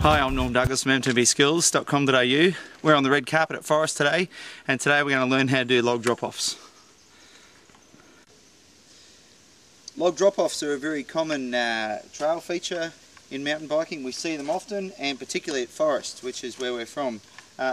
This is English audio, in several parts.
Hi, I'm Norm Douglas from mtbskills.com.au. We're on the red carpet at Forrest today, and today we're going to learn how to do log drop-offs. Log drop-offs are a very common trail feature in mountain biking. We see them often, and particularly at Forrest, which is where we're from.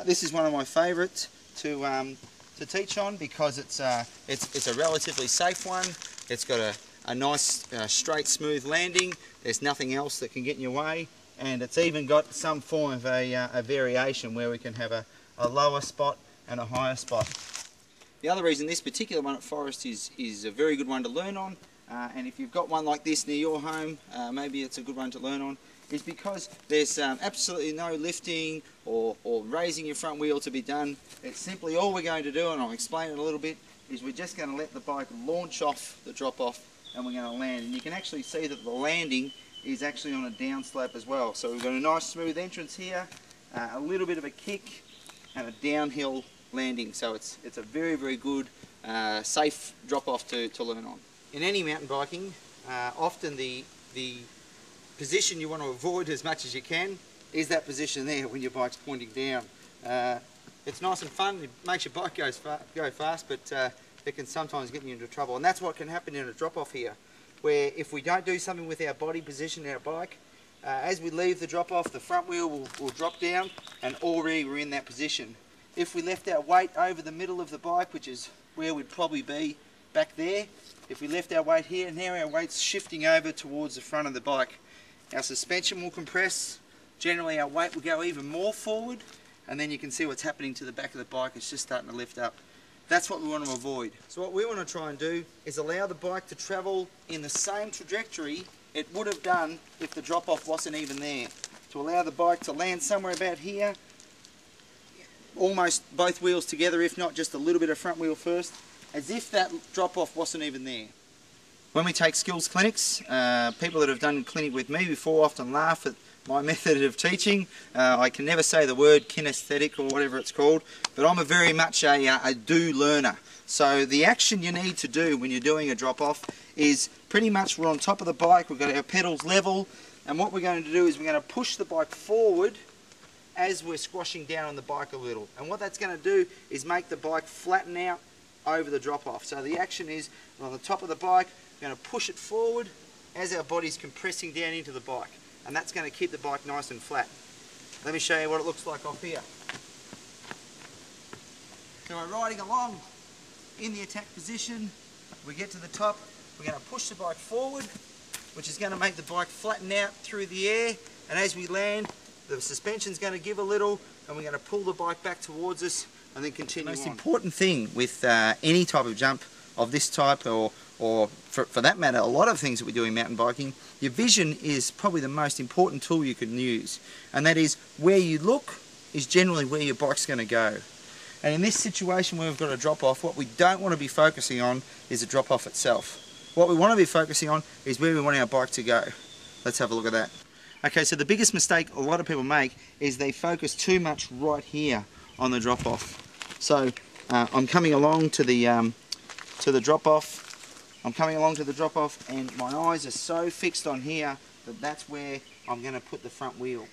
This is one of my favourites to teach on because it's a relatively safe one. It's got a nice straight smooth landing. There's nothing else that can get in your way. And it's even got some form of a variation where we can have a lower spot and a higher spot. The other reason this particular one at Forrest is a very good one to learn on, and if you've got one like this near your home, maybe it's a good one to learn on, is because there's absolutely no lifting or raising your front wheel to be done. It's simply all we're going to do, and I'll explain it a little bit, is we're just going to let the bike launch off the drop off and we're going to land. And you can actually see that the landing is actually on a downslope as well. So we've got a nice smooth entrance here, a little bit of a kick and a downhill landing. So it's a very, very good, safe drop-off to learn on. In any mountain biking, often the position you want to avoid as much as you can is that position there when your bike's pointing down. It's nice and fun, it makes your bike go fast, but it can sometimes get you into trouble. And that's what can happen in a drop-off here, where if we don't do something with our body position in our bike, as we leave the drop off, the front wheel will drop down, and already we're in that position. If we left our weight over the middle of the bike, which is where we'd probably be back there, if we left our weight here, now our weight's shifting over towards the front of the bike. Our suspension will compress, generally our weight will go even more forward, and then you can see what's happening to the back of the bike. It's just starting to lift up. That's what we want to avoid. So what we want to try and do is allow the bike to travel in the same trajectory it would have done if the drop-off wasn't even there. To allow the bike to land somewhere about here, almost both wheels together, if not just a little bit of front wheel first, as if that drop-off wasn't even there. When we take skills clinics, people that have done clinic with me before often laugh at my method of teaching. I can never say the word kinesthetic or whatever it's called, but I'm very much a do learner. So the action you need to do when you're doing a drop off is pretty much we're on top of the bike, we've got our pedals level, and what we're going to do is we're going to push the bike forward as we're squashing down on the bike a little. And what that's going to do is make the bike flatten out over the drop off. So the action is we're on the top of the bike, we're going to push it forward as our body's compressing down into the bike. And that's going to keep the bike nice and flat. Let me show you what it looks like off here. So we're riding along in the attack position. We get to the top, we're going to push the bike forward, which is going to make the bike flatten out through the air. And as we land, the suspension's going to give a little, and we're going to pull the bike back towards us and then continue on. The most important thing with any type of jump of this type, or for that matter, a lot of things that we do in mountain biking, your vision is probably the most important tool you can use. And that is, where you look is generally where your bike's going to go. And in this situation where we've got a drop off, what we don't want to be focusing on is the drop off itself. What we want to be focusing on is where we want our bike to go. Let's have a look at that. Okay, so the biggest mistake a lot of people make is they focus too much right here on the drop off. So I'm coming along to the drop off. I'm coming along to the drop off, and my eyes are so fixed on here that that's where I'm going to put the front wheel.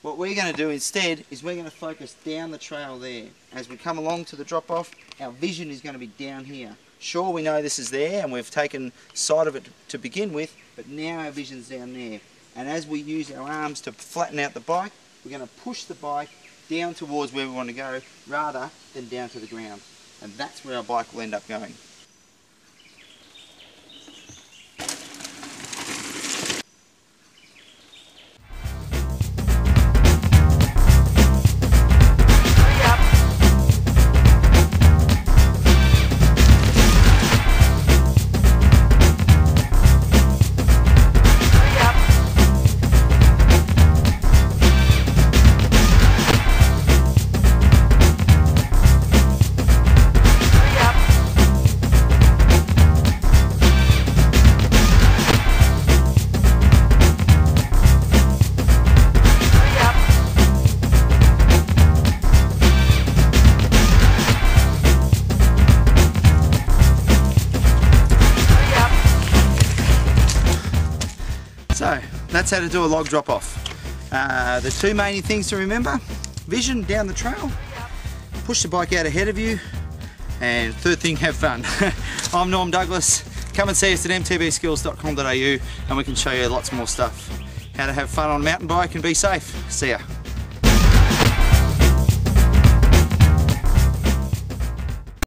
What we're going to do instead is we're going to focus down the trail there. As we come along to the drop off, our vision is going to be down here. Sure, we know this is there and we've taken sight of it to begin with, but now our vision's down there. And as we use our arms to flatten out the bike, we're going to push the bike down towards where we want to go rather than down to the ground. And that's where our bike will end up going. So that's how to do a log drop off. The two main things to remember: vision down the trail, push the bike out ahead of you, and third thing, have fun. I'm Norm Douglas. Come and see us at mtbskills.com.au and we can show you lots more stuff. How to have fun on a mountain bike and be safe. See ya.